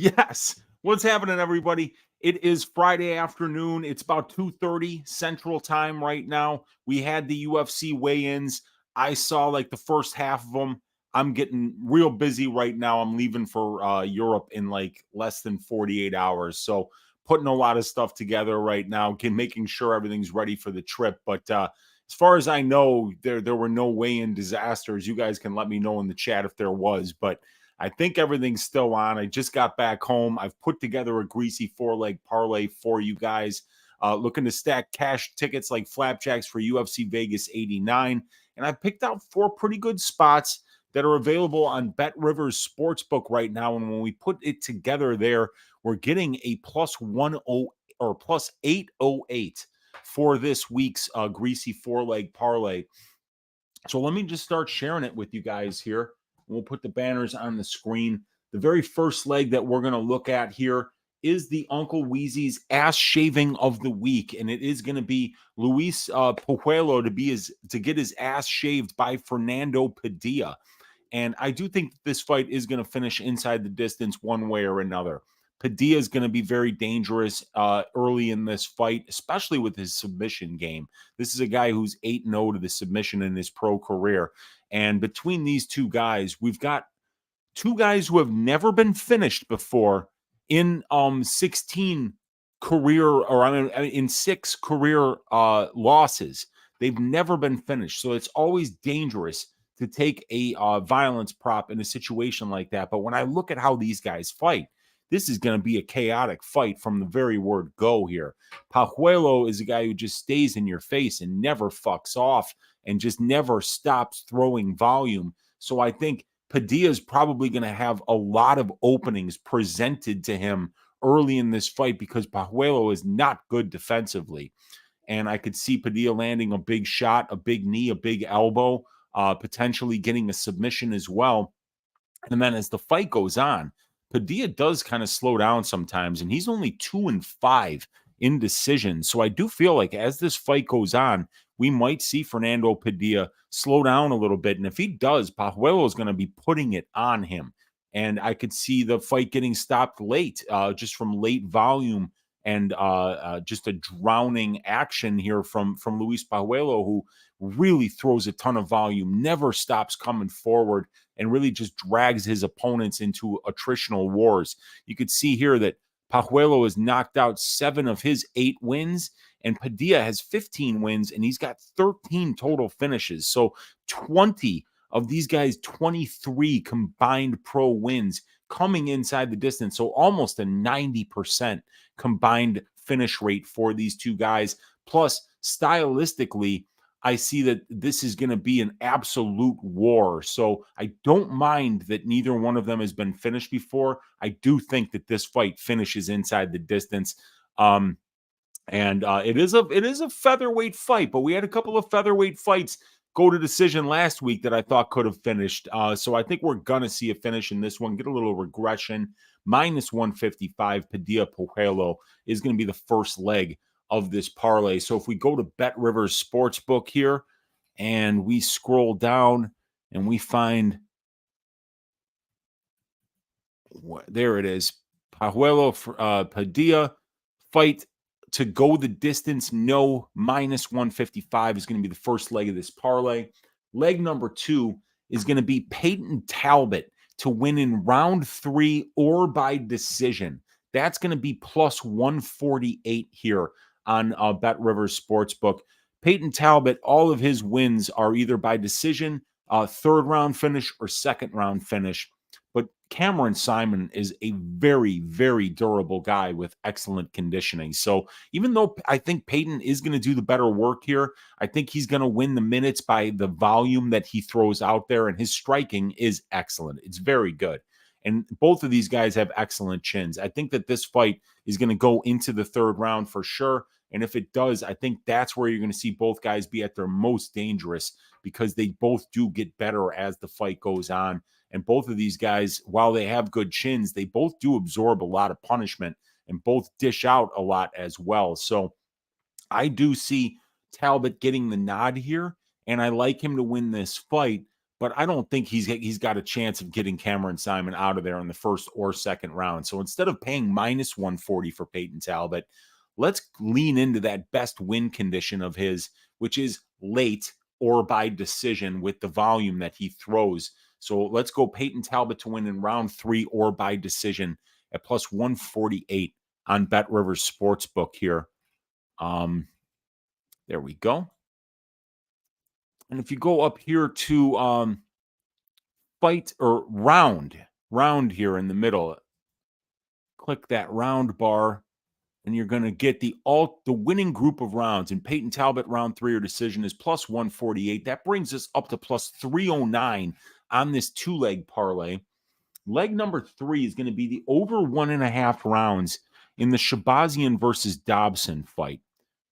Yes. What's happening, everybody? It is Friday afternoon. It's about 2:30 Central Time right now. We had the UFC weigh-ins. I saw like the first half of them. I'm getting real busy right now. I'm leaving for Europe in like less than 48 hours. So putting a lot of stuff together right now, making sure everything's ready for the trip. But as far as I know, there were no weigh-in disasters. You guys can let me know in the chat if there was, but I think everything's still on. I just got back home. I've put together a greasy 4-leg parlay for you guys. Looking to stack cash tickets like flapjacks for UFC Vegas 89. And I picked out 4 pretty good spots that are available on BetRivers Sportsbook right now. And when we put it together there, we're getting a plus 10 or plus 808 for this week's greasy 4-leg parlay. So let me just start sharing it with you guys here. We'll put the banners on the screen. The very first leg that we're going to look at here is the Uncle Weezy's ass shaving of the week, and it is going to be Luis Pujuelo to get his ass shaved by Fernando Padilla. And I do think this fight is going to finish inside the distance one way or another. Padilla is going to be very dangerous early in this fight, especially with his submission game. This is a guy who's 8-0 to the submission in his pro career. And between these two guys, we've got two guys who have never been finished before in 16 career, or in 6 career losses. They've never been finished. So it's always dangerous to take a violence prop in a situation like that. But when I look at how these guys fight, this is going to be a chaotic fight from the very word go here. Pajuelo is a guy who just stays in your face and never fucks off and just never stops throwing volume. So I think Padilla is probably going to have a lot of openings presented to him early in this fight because Pajuelo is not good defensively. And I could see Padilla landing a big shot, a big knee, a big elbow, potentially getting a submission as well. And then as the fight goes on, Padilla does kind of slow down sometimes, and he's only 2-5 in decision. So I do feel like as this fight goes on, we might see Fernando Padilla slow down a little bit. And if he does, Pajuelo is going to be putting it on him. And I could see the fight getting stopped late, just from late volume and just a drowning action here from Luis Pajuelo, who really throws a ton of volume, never stops coming forward, and really just drags his opponents into attritional wars. You could see here that Pajuelo has knocked out 7 of his 8 wins, and Padilla has 15 wins, and he's got 13 total finishes. So 20 of these guys, 23 combined pro wins coming inside the distance. So almost a 90% combined finish rate for these two guys. Plus, stylistically, I see that this is going to be an absolute war. So I don't mind that neither one of them has been finished before. I do think that this fight finishes inside the distance. And it is a featherweight fight, but we had a couple of featherweight fights go to decision last week that I thought could have finished. So I think we're going to see a finish in this one, get a little regression. Minus 155, Padilla Pujuelo is going to be the first leg of this parlay. So if we go to BetRivers Sportsbook here and we scroll down and we find, there it is, Pajuelo Padilla fight to go the distance, no, minus 155 is going to be the first leg of this parlay. Leg number 2 is going to be Peyton Talbot to win in round 3 or by decision. That's going to be plus 148 here on BetRivers Sportsbook. Peyton Talbot, all of his wins are either by decision, third round finish, or second round finish. But Cameron Simon is a very, very durable guy with excellent conditioning. So even though I think Peyton is going to do the better work here, I think he's going to win the minutes by the volume that he throws out there, and his striking is excellent. It's very good. And both of these guys have excellent chins. I think that this fight is going to go into the third round for sure. And if it does, I think that's where you're going to see both guys be at their most dangerous, because they both do get better as the fight goes on. And both of these guys, while they have good chins, they both do absorb a lot of punishment and both dish out a lot as well. So I do see Talbot getting the nod here, and I like him to win this fight. but I don't think he's got a chance of getting Cameron Simon out of there in the first or second round. So instead of paying minus 140 for Peyton Talbot, let's lean into that best win condition of his, which is late or by decision with the volume that he throws. So let's go Peyton Talbot to win in round 3 or by decision at plus 148 on BetRivers Sportsbook here. There we go. And if you go up here to fight or round here in the middle, click that round bar, and you're going to get the winning group of rounds. And Peyton Talbot round 3 or decision is plus 148. That brings us up to plus 309 on this 2-leg parlay. Leg number 3 is going to be the over 1.5 rounds in the Shabazian versus Dobson fight.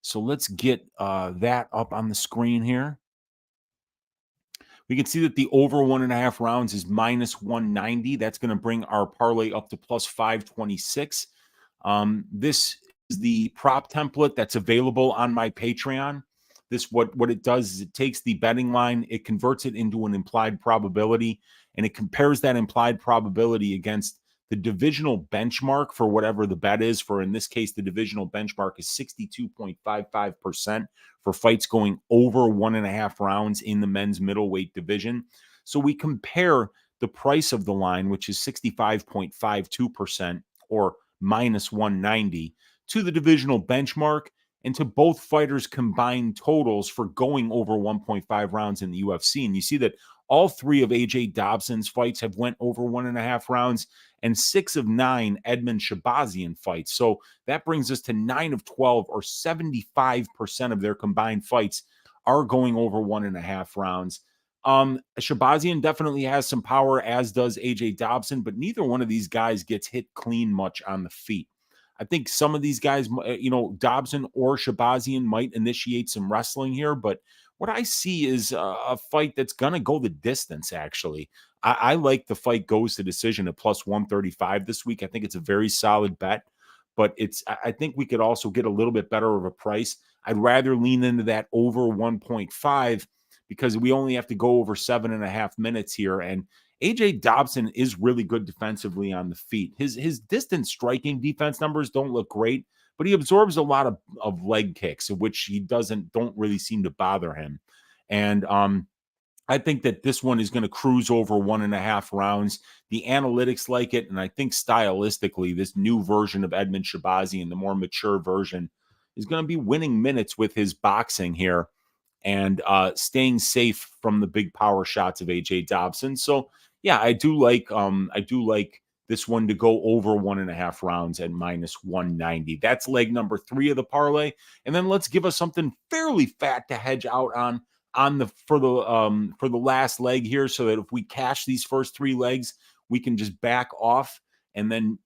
So let's get that up on the screen here. We can see that the over 1.5 rounds is minus 190. That's going to bring our parlay up to plus 526. This is the prop template that's available on my Patreon. This what it does is it takes the betting line, it converts it into an implied probability, and it compares that implied probability against the divisional benchmark for whatever the bet is. For in this case, the divisional benchmark is 62.55% for fights going over 1.5 rounds in the men's middleweight division. So we compare the price of the line, which is 65.52% or minus 190, to the divisional benchmark and to both fighters' combined totals for going over 1.5 rounds in the UFC. And you see that all 3 of AJ Dobson's fights have went over 1.5 rounds, and 6 of 9 Edmund Shabazian fights. So that brings us to 9 of 12, or 75% of their combined fights are going over 1.5 rounds. Shabazian definitely has some power, as does AJ Dobson, but neither one of these guys gets hit clean much on the feet. I think some of these guys, Dobson or Shabazian might initiate some wrestling here, but what I see is a fight that's going to go the distance, actually. I like the fight goes to decision at plus 135 this week. I think it's a very solid bet, but I think we could also get a little bit better of a price. I'd rather lean into that over 1.5 because we only have to go over 7.5 minutes here. And AJ Dobson is really good defensively on the feet. His distance striking defense numbers don't look great, but he absorbs a lot of leg kicks, which don't really seem to bother him. And I think that this one is going to cruise over 1.5 rounds. The analytics like it, and I think stylistically, this new version of Edmund Shabazian, the more mature version, is going to be winning minutes with his boxing here and staying safe from the big power shots of AJ Dobson. So yeah, I do like this one to go over 1.5 rounds at minus 190. That's leg number 3 of the parlay. And then let's give us something fairly fat to hedge out for the last leg here, so that if we cash these first 3 legs, we can just back off and then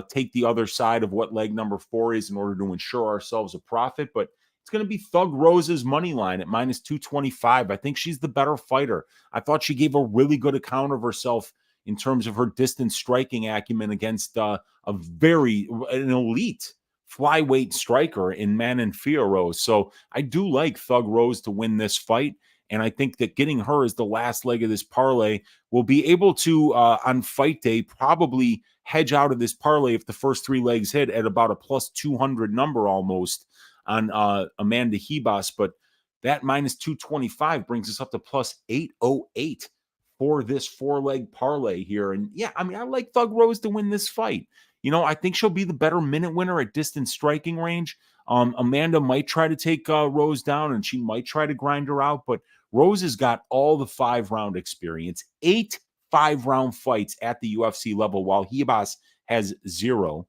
take the other side of what leg number 4 is in order to ensure ourselves a profit. But it's going to be Thug Rose's money line at minus 225. I think she's the better fighter. I thought she gave a really good account of herself in terms of her distance striking acumen against an elite flyweight striker in Manon Fiorot. So I do like Thug Rose to win this fight. And I think that getting her as the last leg of this parlay will be able to, on fight day, probably hedge out of this parlay if the first 3 legs hit at about a plus 200 number almost on Amanda Ribas. But that minus 225 brings us up to plus 808 for this 4-leg parlay here. And yeah, I mean, I like Thug Rose to win this fight. I think she'll be the better minute winner at distance striking range. Amanda might try to take Rose down, and she might try to grind her out, but Rose has got all the 5-round experience, 8 5-round fights at the UFC level, while Ribas has 0.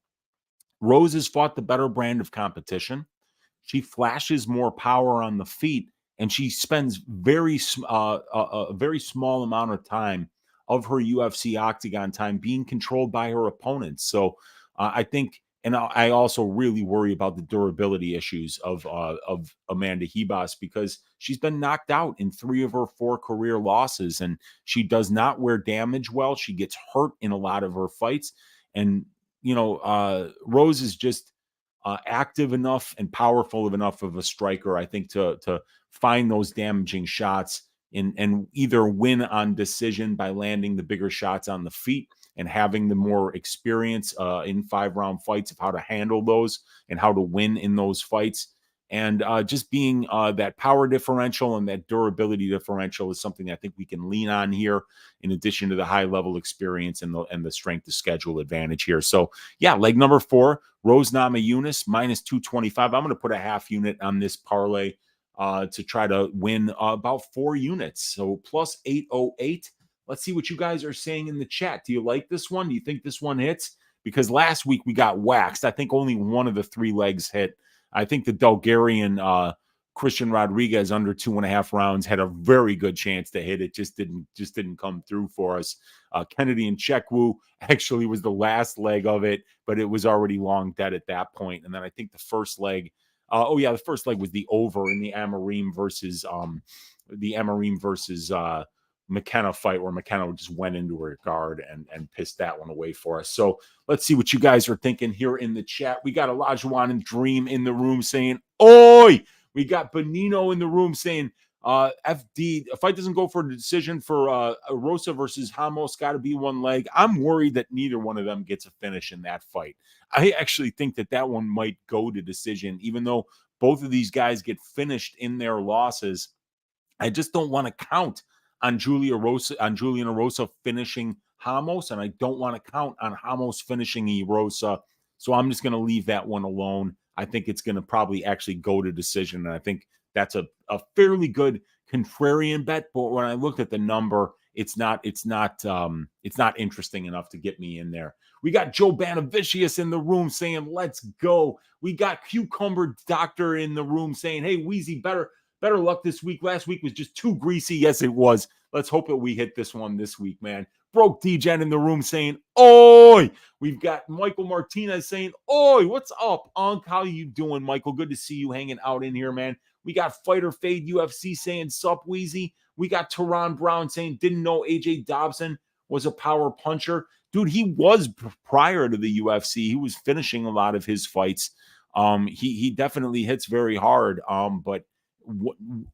Rose has fought the better brand of competition. She flashes more power on the feet, and she spends a very small amount of time of her UFC octagon time being controlled by her opponents. So I think, and I also really worry about the durability issues of Amanda Ribas, because she's been knocked out in 3 of her 4 career losses, and she does not wear damage well. She gets hurt in a lot of her fights, and Rose is just active enough and powerful enough of a striker, I think, to find those damaging shots and either win on decision by landing the bigger shots on the feet and having the more experience in 5-round fights of how to handle those and how to win in those fights. And just being that power differential and that durability differential is something I think we can lean on here, in addition to the high level experience and the strength of schedule advantage here. So yeah, leg number 4, Rose Namajunas minus 225. I'm going to put a half unit on this parlay to try to win about 4 units. So plus 808. Let's see what you guys are saying in the chat. Do you like this one? Do you think this one hits? Because last week we got waxed. I think only one of the 3 legs hit. I think the Bulgarian Christian Rodriguez under 2.5 rounds had a very good chance to hit it. Just didn't come through for us. Kennedy and Chekwu actually was the last leg of it, but it was already long dead at that point. And then I think the first leg, the first leg was the over in the Amarim versus McKenna fight, where McKenna just went into her guard and pissed that one away for us. So let's see what you guys are thinking here in the chat. We got Olajuwon and Dream in the room saying, "Oi!" We got Benino in the room saying, FD, a fight doesn't go for a decision for Rosa versus Ramos, got to be 1 leg. I'm worried that neither one of them gets a finish in that fight. I actually think that one might go to decision, even though both of these guys get finished in their losses. I just don't want to count on Julian Erosa finishing Ramos, and I don't want to count on Ramos finishing Erosa. So I'm just going to leave that one alone. I think it's going to probably actually go to decision, and I think that's a fairly good contrarian bet. But when I looked at the number, it's not interesting enough to get me in there. We got Joe Banavicius in the room saying, "Let's go." We got Cucumber Doctor in the room saying, "Hey, Weezy, better luck this week. Last week was just too greasy." Yes, it was. Let's hope that we hit this one this week, man. Broke D-Gen in the room saying, "Oi!" We've got Michael Martinez saying, "Oi, what's up, Unc? How you doing, Michael? Good to see you hanging out in here, man." We got Fighter Fade UFC saying, "Sup, Weezy." We got Teron Brown saying, "Didn't know AJ Dobson was a power puncher." Dude, he was prior to the UFC. He was finishing a lot of his fights. He definitely hits very hard. But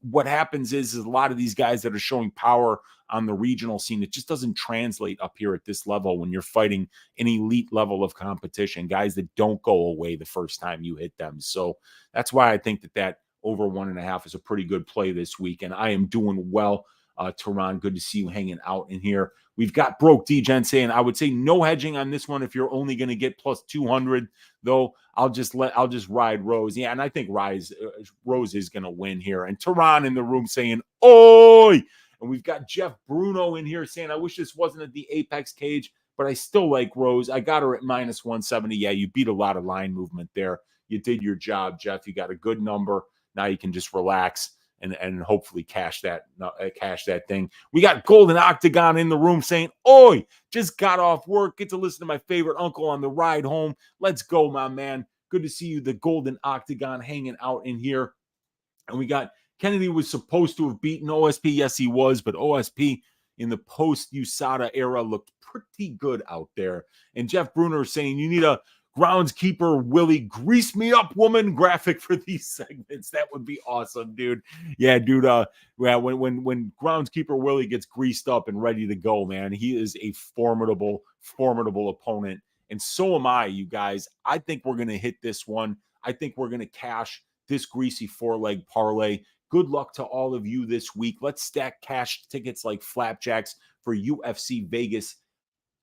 what happens is a lot of these guys that are showing power on the regional scene, it just doesn't translate up here at this level when you're fighting an elite level of competition, guys that don't go away the first time you hit them. So that's why I think that over 1.5 is a pretty good play this week. And I am doing well. Tehran, good to see you hanging out in here. We've got Broke D-Gen saying, "I would say no hedging on this one if you're only going to get plus 200, though. I'll just ride Rose." Yeah, and I think Rose is going to win here. And Tehran in the room saying, "Oi!" And we've got Jeff Bruno in here saying, "I wish this wasn't at the Apex cage, but I still like Rose. I got her at minus 170. Yeah, you beat a lot of line movement there. You did your job, Jeff. You got a good number. Now you can just relax and hopefully cash that thing." We got Golden Octagon in the room saying, "Oi, just got off work. Get to listen to my favorite uncle on the ride home. Let's go, my man. Good to see you, the Golden Octagon, hanging out in here." And we got Kennedy was supposed to have beaten OSP. Yes, he was, but OSP in the post-USADA era looked pretty good out there. And Jeff Bruner saying, "You need a groundskeeper Willie grease me up woman graphic for these segments." That would be awesome, dude. Yeah, dude. When groundskeeper Willie gets greased up and ready to go, man, he is a formidable opponent. And so am I, you guys. I think we're gonna hit this one. I think we're gonna cash this greasy 4-leg parlay. Good luck to all of you this week. Let's stack cash tickets like flapjacks for UFC Vegas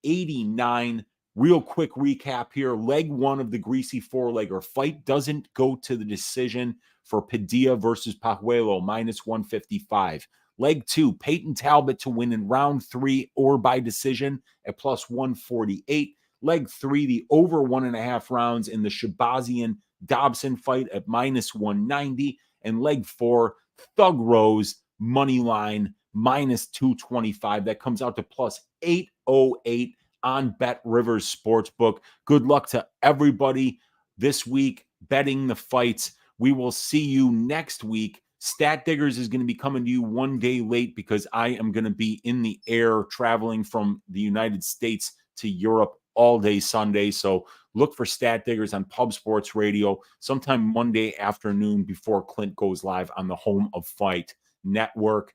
89. Real quick recap here. Leg 1 of the greasy 4-legger fight doesn't go to the decision for Padilla versus Pajuelo, minus 155. Leg 2, Peyton Talbot to win in round 3 or by decision at plus 148. Leg 3, the over 1.5 rounds in the Shabazian Dobson fight at minus 190. And leg 4, Thug Rose money line minus 225. That comes out to plus 808 on BetRivers Sportsbook. Good luck to everybody this week betting the fights. We will see you next week. Stat Diggers is going to be coming to you one day late because I am going to be in the air traveling from the United States to Europe all day Sunday. So look for Stat Diggers on Pub Sports Radio sometime Monday afternoon before Clint goes live on the Home of Fight Network.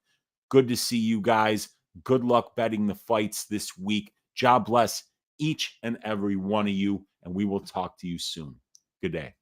Good to see you guys. Good luck betting the fights this week. God bless each and every one of you, and we will talk to you soon. Good day.